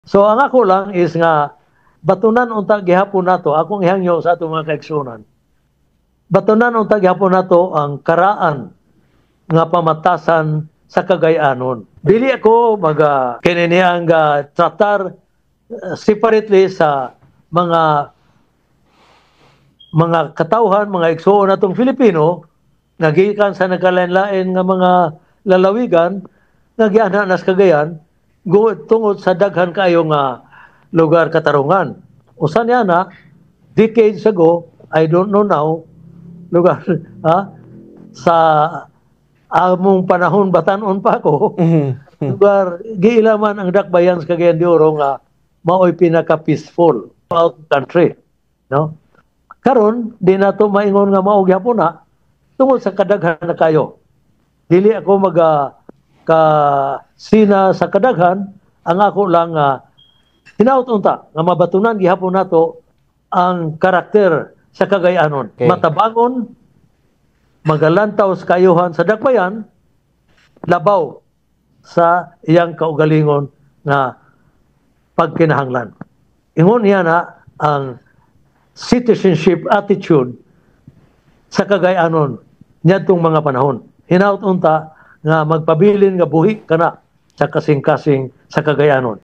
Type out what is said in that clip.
So ang ako lang is nga batunan unta gihapon nato akong ihangyo sa atong mga kaigsunan. Batunan unta gihapon nato ang karaan nga pamatasan sa Cagayanon. Dili ako kini ang tratar separately sa mga katawhan, mga igsoon natong Filipino nga gikan sa nagkalain-lain nga mga lalawigan nga gianha nas Cagayan tungod sa daghan kayo nga lugar katarungan. Usa niya na decades ago, I don't know now, lugar sa among panahon batanon pa ako. Lugar giilaman ang dakbayan sa Cagayan de Oro nga mao'y pinaka peaceful out country, no? Karon di nato maingon nga mao gyapon na tungod sa kadaghan na kayo. Dili ako ka sina sa kadaghan, ang ako lang hinaut unta nga mabatunan gihapon nato ang karakter sa Cagayanon. Okay. Matabangon, magalantaw sa kayuhan sa dakbayan, labaw sa iyang kaugalingon na pagkinahanglan. Ingon niya na ang citizenship attitude sa Cagayanon niadtong mga panahon. Hinaut unta nga magpabilin nga buhi kana sa kasing-kasing sa Cagayanon.